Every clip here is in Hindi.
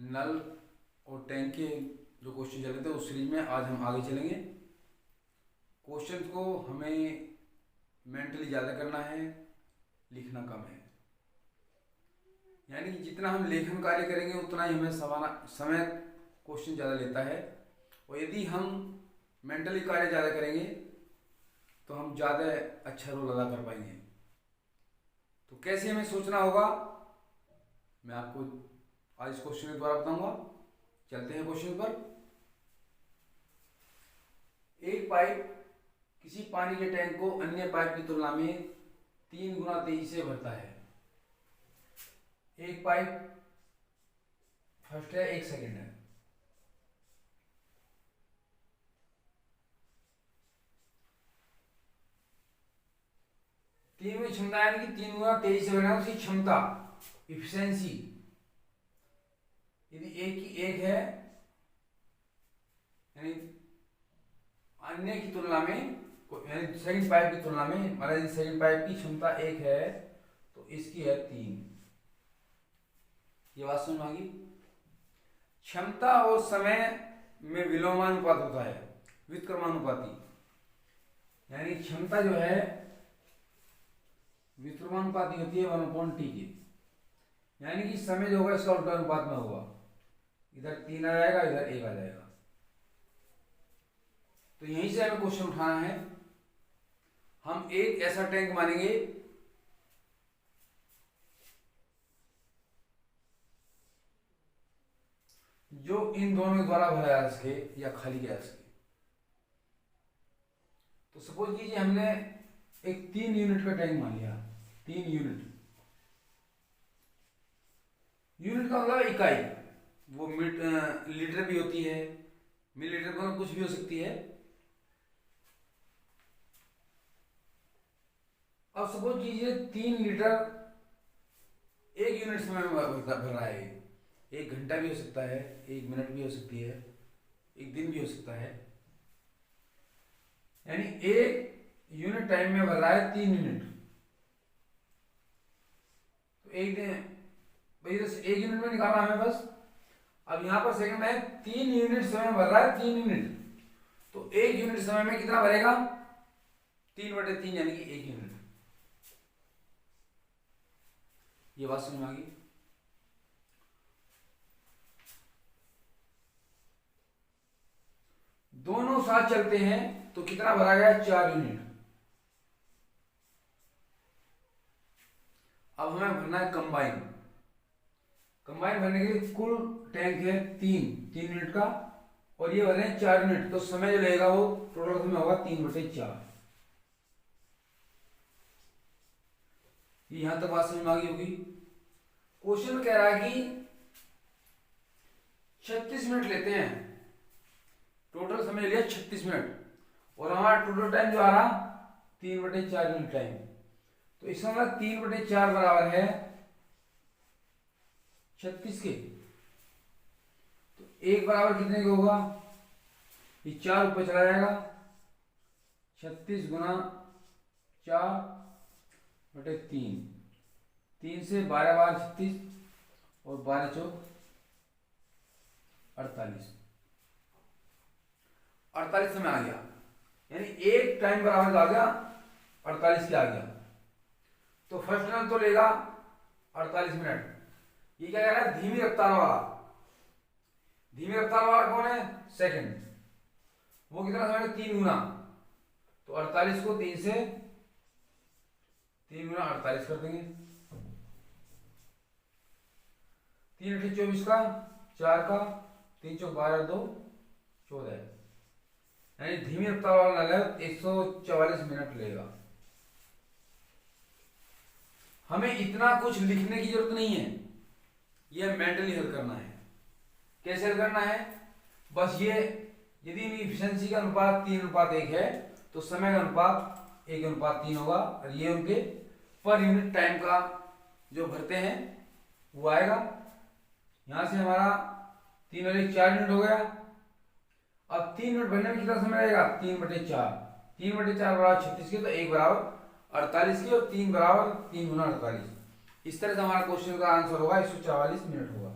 नल और टैंक के जो क्वेश्चन चल रहे थे उस सीरीज में आज हम आगे चलेंगे। क्वेश्चन को हमें मेंटली ज़्यादा करना है, लिखना कम है। यानी कि जितना हम लेखन कार्य करेंगे उतना ही हमें समय क्वेश्चन ज़्यादा लेता है, और यदि हम मेंटली कार्य ज़्यादा करेंगे तो हम ज़्यादा अच्छा रोल अदा कर पाएंगे। तो कैसे हमें सोचना होगा मैं आपको आज इस क्वेश्चन के द्वारा बताऊंगा। चलते हैं क्वेश्चन पर। एक पाइप किसी पानी के टैंक को अन्य पाइप की तुलना में 3 गुना तेजी से भरता है। एक पाइप फर्स्ट है, 1 सेकेंड है। तीन में क्षमता यानी कि 3 गुना तेजी से भरना, उसकी क्षमता इफिशिएंसी यदि एक की 1 है यानी अन्य की तुलना में, यानी सेकंड पाइप की तुलना में, मान लीजिए सेकंड पाइप की क्षमता 1 है तो इसकी है 3। ये बात समझ में आ गई। क्षमता और समय में विलोमानुपात होता है, व्युत्क्रमानुपाती। यानी क्षमता जो है व्युत्क्रमानुपाती होती है 1/t की। यानी कि समय जो होगा इसका उल्टा अनुपात में होगा, इधर 3 आ जाएगा, इधर 1 आ जाएगा। तो यहीं से हमें क्वेश्चन उठाना है। हम एक ऐसा टैंक मानेंगे जो इन दोनों के द्वारा भरा जा सके या खाली किया जा सके। तो सपोज कीजिए हमने एक 3 यूनिट का टैंक मान लिया। 3 यूनिट, यूनिट का मतलब इकाई, वो लीटर भी होती है, मिलीलीटर मतलब कुछ भी हो सकती है। अब सपोज कीजिए 3 लीटर 1 यूनिट समय में भर रहा है। 1 घंटा भी हो सकता है, 1 मिनट भी हो सकती है, 1 दिन भी हो सकता है। यानी 1 यूनिट टाइम में भर रहा है 3 यूनिट। तो 1 दिन भाई 1 यूनिट में निकालना हमें बस। अब यहां पर सेकंड में 3 यूनिट समय भर रहा है, 3 यूनिट। तो 1 यूनिट समय में कितना भरेगा? 3/3 यानी कि 1 यूनिट। ये बात समझ में आ गई। दोनों साथ चलते हैं तो कितना भरा गया? 4 यूनिट। अब हमें भरना है कंबाइन। कंबाइन भरने के लिए कुल टैंक है 3 यूनिट का, और ये भर रहे हैं 4 यूनिट। तो समय जो लगेगा वो टोटल समय होगा 3/4। यहां तक बात समझ में आ गई होगी। क्वेश्चन कह रहा है कि 36 मिनट लेते हैं, टोटल समय लिया 36 मिनट, और हमारा टोटल टाइम जो आ रहा 3/4 यूनिट टाइम। तो इसका मतलब 3/4 बराबर है 36 के। तो 1 बराबर कितने के होगा? ये 4 ऊपर चला जाएगा। 36 गुना 4/3, 3 से 12 बार 36 और 12 चौक 48। 48 समय आ गया, यानी एक टाइम बराबर आ गया 48 के आ गया। तो फर्स्ट रन तो लेगा 48 मिनट। ये क्या कह रहा है? धीमी रफ्तार वाला। धीमी रफ्तार वाला कौन है? सेकंड। वो कितना समय? 3 गुना। तो 48 को 3 से 3 गुना 48 कर देंगे। 3 8 24 का, 4 का, 3 चौक 12 2 14। यानी धीमी रफ्तार वाला नल 144 मिनट लेगा। हमें इतना कुछ लिखने की जरूरत नहीं है, यह मेंटली हल करना है। कैसे हल करना है? बस ये यदि इफिशिएंसी का अनुपात 3/1 है तो समय का अनुपात 1/3 होगा, और ये उनके पर यूनिट टाइम का जो भरते हैं वो आएगा। यहां से हमारा 3 और 1 4 यूनिट हो गया। अब 3 यूनिट भरने में कितना समय लगेगा? 3/4। 3/4 बराबर 36 के, तो 1 बराबर 48 की, और 3 बराबर 3 गुना 48। इस तरह से हमारा क्वेश्चन का आंसर होगा 144 मिनट होगा।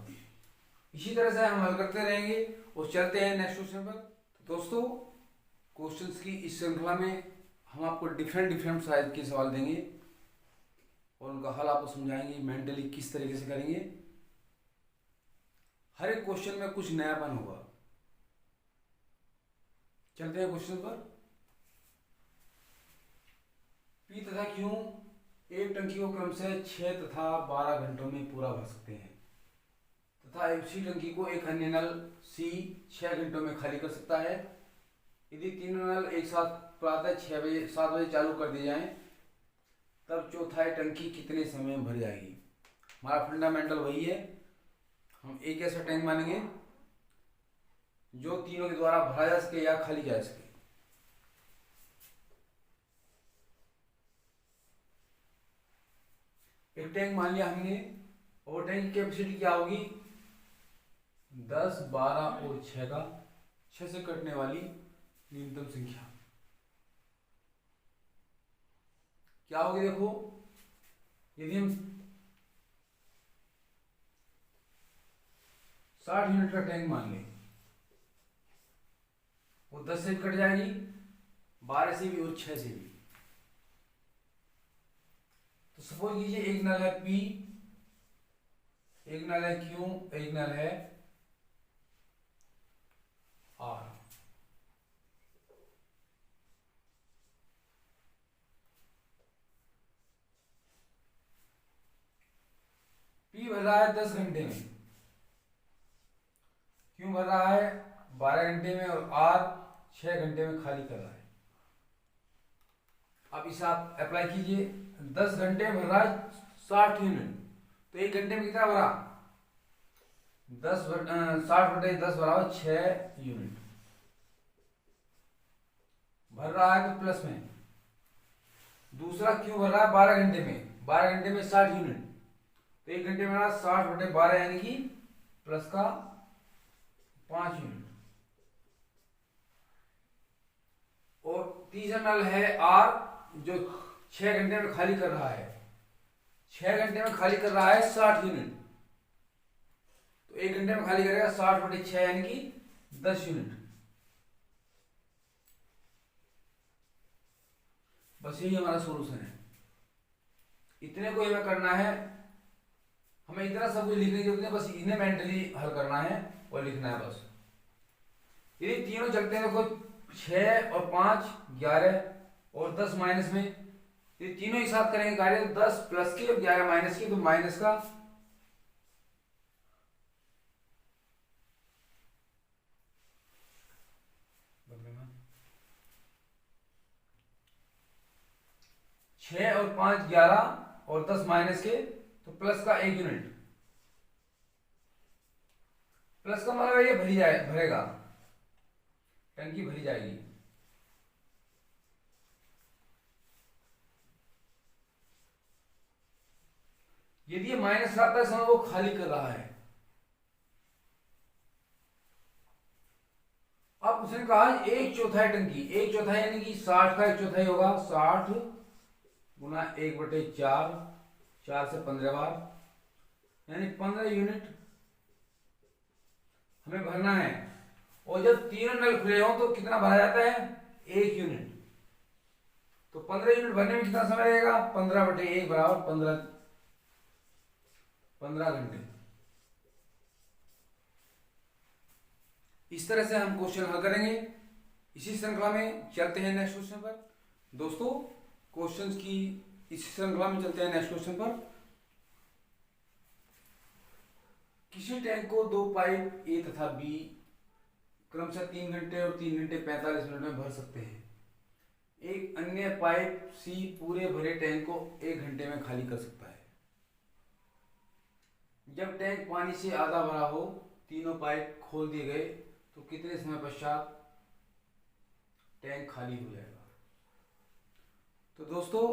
इसी तरह से हम हल करते रहेंगे और चलते हैं नेक्स्ट क्वेश्चन पर। तो दोस्तों, क्वेश्चंस की इस श्रृंखला में हम आपको डिफरेंट डिफरेंट साइज के सवाल देंगे और उनका हल आपको समझाएंगे मेंटली किस तरीके से करेंगे। हर एक क्वेश्चन में कुछ नयापन होगा। चलते हैं क्वेश्चन पर। पी तथा क्यू एक टंकी को क्रमशः 6 तथा 12 घंटों में पूरा भर सकते हैं तथा उसी टंकी को एक अन्य नल सी 6 घंटों में खाली कर सकता है। यदि तीनों नल एक साथ प्रातः 6 बजे 7 बजे चालू कर दिए जाएं तब चौथाई टंकी कितने समय में भर जाएगी। हमारा फंडामेंटल वही है, हम एक ऐसा टैंक मानेंगे जो तीनों के द्वारा भरा जा सके या खाली जा सके। एक टैंक मान लिया हमने और टैंक की कैपेसिटी क्या होगी 10, 12 और 6 का 6 से कटने वाली न्यूनतम संख्या क्या होगी। देखो, यदि हम 60 यूनिट का टैंक मान लें वो 10 से कट जाएगी, 12 से भी और 6 से भी। तो सपोज कीजिए एक नल है P, एक नल है Q, एक नल है R। P भर रहा है 10 घंटे में, Q भर रहा है 12 घंटे में और R 6 घंटे में खाली कर रहा है। अब इसे आप अप्लाई कीजिए। 10 घंटे में भर रहा है 60 यूनिट, तो एक घंटे में कितना भरा 60/10 बराबर 6 यूनिट भर रहा है। तो प्लस में दूसरा क्यों भर रहा है 12 घंटे में, 12 घंटे में 60 यूनिट, तो एक घंटे में 60/12 यानी कि प्लस का 5 यूनिट। और तीसरा नल है R जो 6 घंटे में खाली कर रहा है, 6 घंटे में खाली कर रहा है 60 यूनिट, तो एक घंटे में खाली करेगा 60/6 यानी कि 10 यूनिट। बस यही हमारा सॉल्यूशन है। इतने को हमें करना है, हमें इतना सब कुछ लिखने की जरूरत नहीं, बस इन्हें मेंटली हल करना है और लिखना है बस। यदि तीनों चलते हैं, देखो 6 और 5 11 और 10 माइनस में, ये तीनों ही साथ करेंगे कार्य, 10 प्लस के और 11 माइनस के, तो माइनस का 6 और 5 11 और 10 माइनस के, तो प्लस का 1 यूनिट। प्लस का मतलब ये भरेगा, टंकी भरी जाएगी। यदि ये माइनस आता है समय वो खाली कर रहा है। अब उसने कहा 1/4 टंकी, 1/4 यानी कि 60 का 1/4 होगा 60 गुना 1/4, 4 से 15 बार यानी 15 यूनिट हमें भरना है। और जब तीनों नल खुले हों तो कितना भरा जाता है 1 यूनिट, तो 15 यूनिट भरने में कितना समय लगेगा 15/1 बराबर 15 घंटे। इस तरह से हम क्वेश्चन हल करेंगे। इसी श्रृंखला में चलते हैं नेक्स्ट क्वेश्चन पर। दोस्तों, क्वेश्चंस की इसी श्रृंखला में चलते हैं नेक्स्ट क्वेश्चन पर। किसी टैंक को 2 पाइप ए तथा बी क्रमशः 3 घंटे और 3 घंटे 45 मिनट में भर सकते हैं। एक अन्य पाइप सी पूरे भरे टैंक को 1 घंटे में खाली कर सकता है। जब टैंक पानी से आधा भरा हो, तीनों पाइप खोल दिए गए, तो कितने समय पश्चात टैंक खाली हो जाएगा। तो दोस्तों,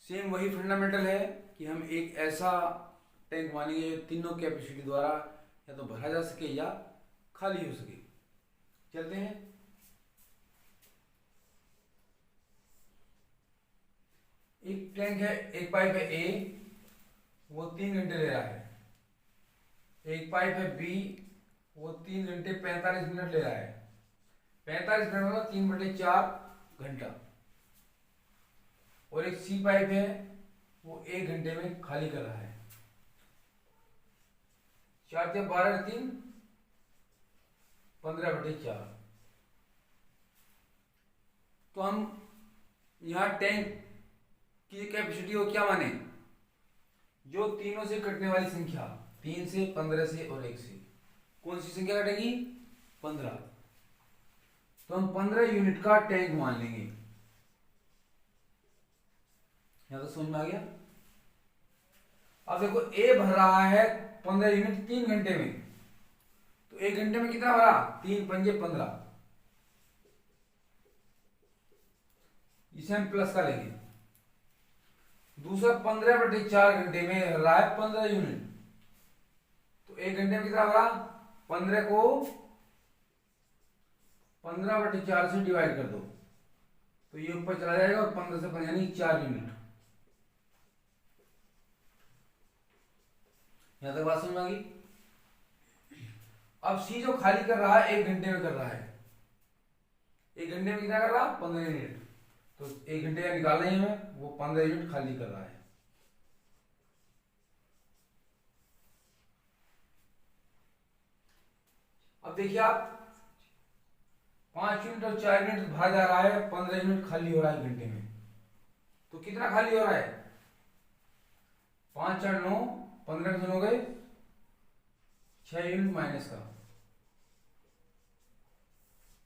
सेम वही फंडामेंटल है कि हम एक ऐसा टैंक मानेंगे तीनों कैपेसिटी द्वारा या तो भरा जा सके या खाली हो सके। चलते हैं। एक टैंक है, एक पाइप है ए, वो 3 घंटे ले रहा है। एक पाइप है बी, वो 3 घंटे 45 मिनट ले रहा है। 45 मिनट मतलब 3/4 घंटा। और एक सी पाइप है, वो 1 घंटे में खाली कर रहा है। 4 से 12 3 15/4। तो हम यहाँ टैंक की कैपेसिटी को क्या माने, जो तीनों से कटने वाली संख्या 3 से 15 से और 1 से, कौन सी संख्या कटेगी 15। तो हम 15 यूनिट का टैंक मान लेंगे। यहां तो समझ में आ गया। अब देखो ए भर रहा है 15 यूनिट 3 घंटे में, तो 1 घंटे में कितना भरा 3 पंजे 15, इसे हम प्लस का लेंगे। दूसरा 15/4 घंटे में भर रहा है 15 यूनिट, तो 1 घंटे में कितना भरा 15 को 15/4 से डिवाइड कर दो, तो ये ऊपर चला जाएगा और 15 से 15 यानी 4 यूनिट। यहां तक बात समझ में आ गई। अब सी जो खाली कर रहा है 1 घंटे में कर रहा है, 1 घंटे में कितना कर रहा 15 यूनिट, तो 1 घंटे का निकालना ही हमें, वो 15 यूनिट खाली कर रहा है। अब देखिए आप 5 यूनिट और 4 यूनिट भरा जा रहा है, 15 यूनिट खाली हो रहा है 1 घंटे में, तो कितना खाली हो रहा है 5 4 9 15 कितने हो गए 6 यूनिट माइनस का।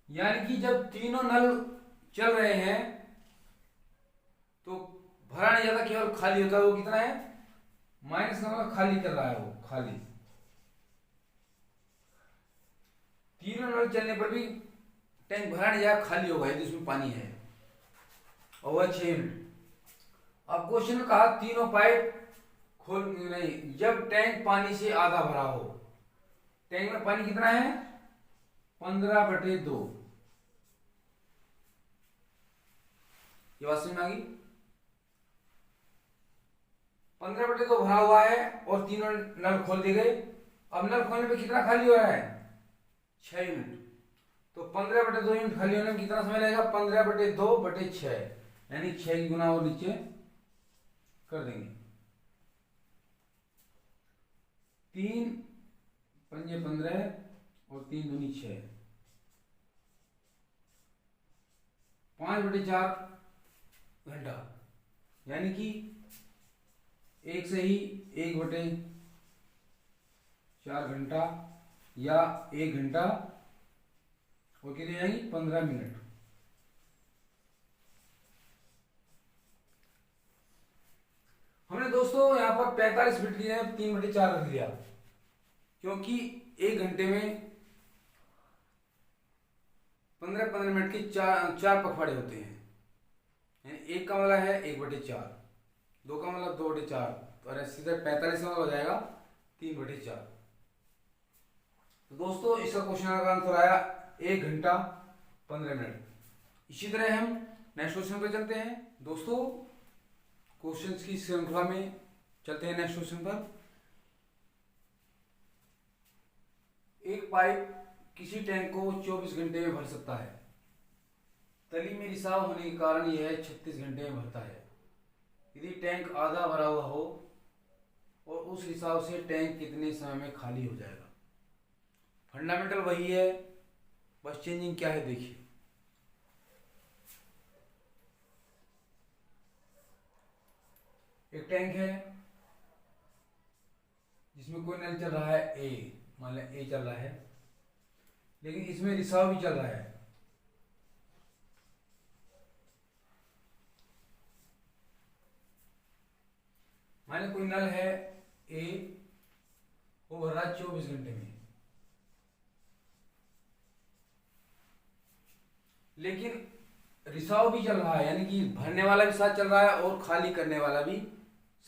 यानी कि जब तीनों नल चल रहे हैं तो भरा नहीं जाता, केवल खाली होता है। वो कितना है माइनस का, मतलब खाली कर रहा है, वो खाली। तीनों नल चलने पर भी टैंक भरा नहीं जाएगा, खाली होगा यदि उसमें पानी है, और वह 6 यूनिट। अब क्वेश्चन में कहा तीनों पाइप खोल नहीं, जब टैंक पानी से आधा भरा हो। टैंक में पानी कितना है 15/2। ये बात समझ में आ गई। 15/2 भरा हुआ है और तीनों नल खोल दिए गए। अब नल खोलने पे कितना खाली हो रहा है 6 यूनिट, तो 15/2 यूनिट खाली होने में कितना समय लगेगा 15/2/6, यानी 6 की गुना और नीचे कर देंगे। 3 पंजे 15 और 3 दूनी 6, 5/4 घंटा, यानी कि एक से ही 1/4 घंटा या 1 घंटा और कितनी जाएंगी 15 मिनट। हमने दोस्तों यहां पर 45 मिनट लिए, 3/4 रख दिया, क्योंकि 1 घंटे में 15-15 मिनट के चार पखवाड़े होते हैं। यानी 1 का मतलब है 1/4, 2 का मतलब 2/4, तो सीधे 45 का मतलब हो जाएगा 3/4। तो दोस्तों इसका क्वेश्चन का आंसर आया 1 घंटा 15 मिनट। इसी तरह हम नेक्स्ट क्वेश्चन पर चलते हैं। दोस्तों क्वेश्चंस की श्रृंखला में चलते हैं नेक्स्ट क्वेश्चन पर। एक पाइप किसी टैंक को 24 घंटे में भर सकता है। तली में रिसाव होने के कारण यह 36 घंटे में भरता है। यदि टैंक आधा भरा हुआ हो और उस रिसाव से टैंक कितने समय में खाली हो जाएगा। फंडामेंटल वही है, बस चेंजिंग क्या है देखिए। एक टैंक है जिसमें कोई नल चल रहा है ए, मान लें ए चल रहा है, लेकिन इसमें रिसाव भी चल रहा है। मान लें कोई नल है ए, वो भर रहा है 24 घंटे में, लेकिन रिसाव भी चल रहा है, यानी कि भरने वाला भी साथ चल रहा है और खाली करने वाला भी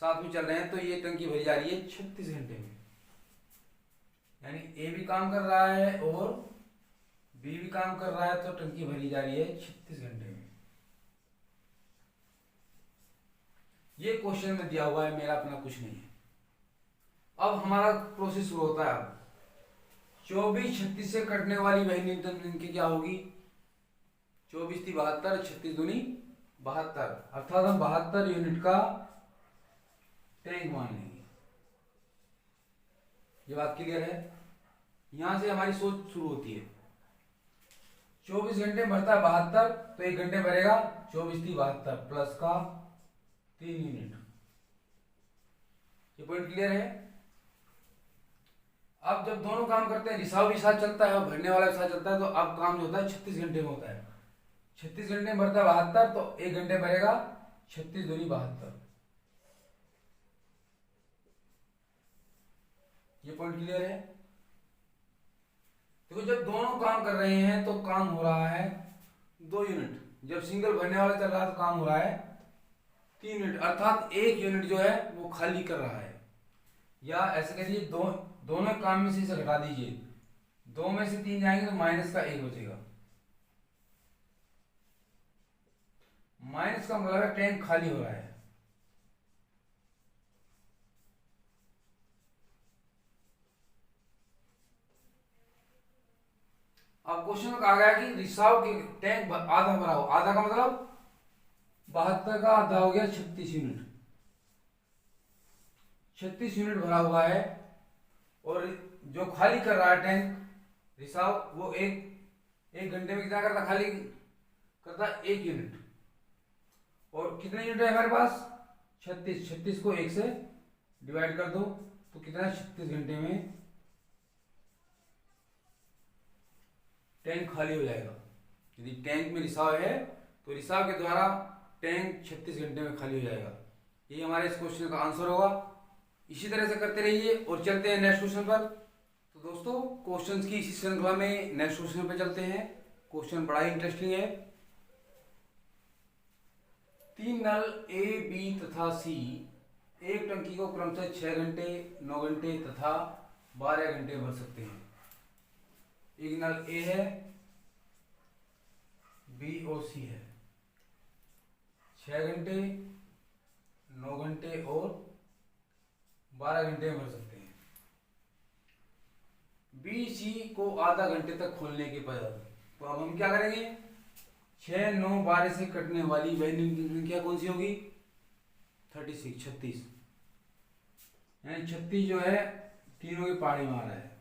साथ में चल रहे हैं। तो ये टंकी भरी जा रही है 36 घंटे में, यानी ए भी काम कर रहा है और बी भी काम कर रहा है, तो टंकी भरी जा रही है 36 घंटे में। ये क्वेश्चन में दिया हुआ है, मेरा अपना कुछ नहीं है। अब हमारा प्रोसेस शुरू होता है। अब 24 36 से कटने वाली वही न्यूनतम संख्या क्या होगी? 24 थी 72, 36 दूनी 72, अर्थात हम 72 यूनिट का टैंक मान लेंगे। ये बात क्लियर है? यहां से हमारी सोच शुरू होती है। 24 घंटे में भरता है 72, तो 1 घंटे भरेगा 24 थी 72 प्लस का 3 यूनिट। ये पॉइंट क्लियर है? अब जब दोनों काम करते हैं, रिसाव भी साथ चलता है और भरने वाला भी साथ चलता है, तो अब काम जो होता है 36 घंटे में होता है। 36 घंटे में भरता है 72, तो 1 घंटे भरेगा 36 दूनी 72। ये पॉइंट क्लियर है? देखो जब दोनों काम कर रहे हैं तो काम हो रहा है 2 यूनिट, जब सिंगल भरने वाला चल रहा है तो काम हो रहा है 3 यूनिट, अर्थात 1 यूनिट जो है वो खाली कर रहा है। या ऐसे करिए दोनों काम में से इसे घटा दीजिए, 2 में से 3 जाएंगे तो माइनस का 1 बचेगा। माइनस का मतलब है टैंक खाली हो रहा है। अब क्वेश्चन में कहा गया कि रिसाव के टैंक आधा भरा हो, आधा का मतलब 72 का आधा हो गया 36 यूनिट। 36 यूनिट भरा हुआ है और जो खाली कर रहा है टैंक रिसाव, वो एक घंटे में कितना करता? खाली करता 1 यूनिट। और कितने यूनिट है हमारे पास? 36। 36 को 1 से डिवाइड कर दो तो कितना? 36 घंटे में टैंक खाली हो जाएगा। यदि टैंक में रिसाव है तो रिसाव के द्वारा टैंक 36 घंटे में खाली हो जाएगा। ये हमारे इस क्वेश्चन का आंसर होगा। इसी तरह से करते रहिए और चलते हैं नेक्स्ट क्वेश्चन पर। तो दोस्तों क्वेश्चंस की इसी श्रृंखला में नेक्स्ट क्वेश्चन पे चलते हैं। क्वेश्चन बड़ा ही इंटरेस्टिंग है। 3 नल ए, बी तथा सी एक टंकी को क्रमशः 6 घंटे, 9 घंटे तथा 12 घंटे भर सकते हैं। एक नल ए है, बी और सी है, 6 घंटे, 9 घंटे और 12 घंटे में भर सकते हैं। बी सी को आधा घंटे तक खोलने के बाद तो अब हम क्या करेंगे? 6, 9, 12 से कटने वाली वह संख्या कौन सी होगी? 36 यानी 36 जो है तीनों के पहाड़ी में आ रहा है।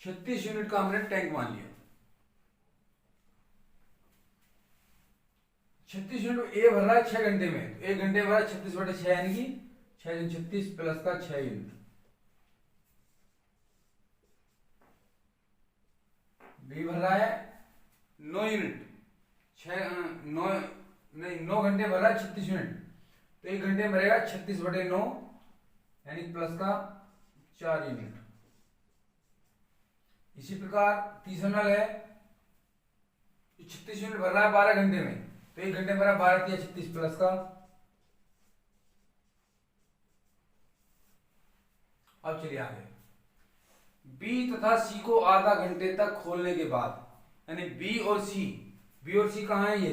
36 यूनिट का हमने टैंक मान लिया। 36 यूनिट ए भर रहा है 6 घंटे में, तो 1 घंटे में भरा 36/6 यानी कि 6 36 प्लस का 6 यूनिट। बी भर रहा है 9 यूनिट, 9 घंटे भर रहा है 36 यूनिट, तो 1 घंटे में भरेगा 36/9 यानी प्लस का 4 यूनिट। इसी प्रकार तीसरा नल है, 36 यूनिट भर रहा है 12 घंटे में, तो 1 घंटे में भरा 12 या 36 प्लस का। अब चलिए आगे। बी तथा सी को आधा घंटे तक खोलने के बाद, यानी बी और सी कहां है? ये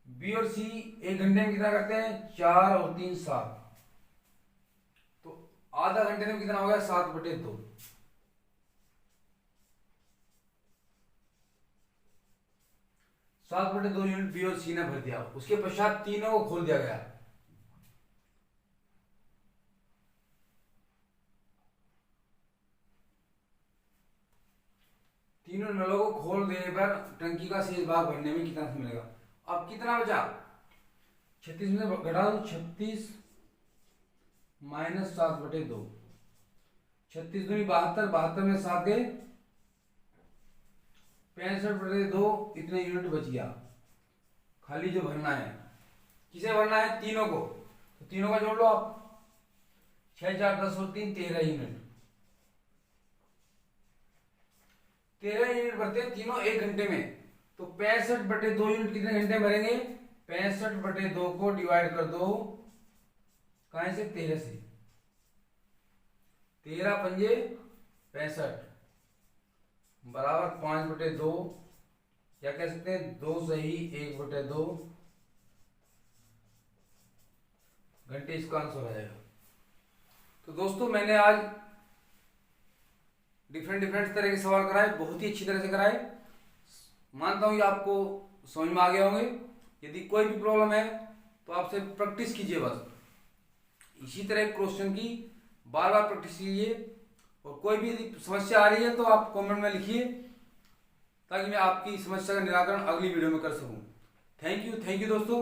बी और सी 1 घंटे में कितना करते हैं? 4 और 3 7, तो आधा घंटे में कितना हो गया? 7/2। 7/2 यूनिट बी और सी ने भर दिया। उसके पश्चात तीनों को खोल दिया गया। तीनों नलों को खोल देने पर टंकी का शेष भाग भरने में कितना समय मिलेगा? अब कितना बचा? 36 में घटा दो, 36 माइनस 7/2, 36 दूनी 72, 72 में 7 गए 65/2, इतने यूनिट बच गया खाली जो भरना है। किसे भरना है? तीनों को। तो तीनों का जोड़ लो आप, 6 4 10 और 3 13 यूनिट। 13 यूनिट भरते हैं तीनों 1 घंटे में, तो 65/2 यूनिट कितने घंटे में भरेंगे? 65/2 को डिवाइड कर दो कहां से? 13 से। 13 पंजे 65 बराबर 5/2, या कह सकते हैं 2 सही 1/2 घंटे इसका आंसर आ जाएगा। तो दोस्तों मैंने आज डिफरेंट तरह के सवाल कराए, बहुत ही अच्छी तरह से कराए। मानता हूँ कि आपको समझ में आ गया होंगे। यदि कोई भी प्रॉब्लम है तो आपसे प्रैक्टिस कीजिए, बस इसी तरह क्वेश्चन की बार बार प्रैक्टिस कीजिए। और कोई भी यदि समस्या आ रही है तो आप कमेंट में लिखिए, ताकि मैं आपकी समस्या का निराकरण अगली वीडियो में कर सकूं। थैंक यू दोस्तों।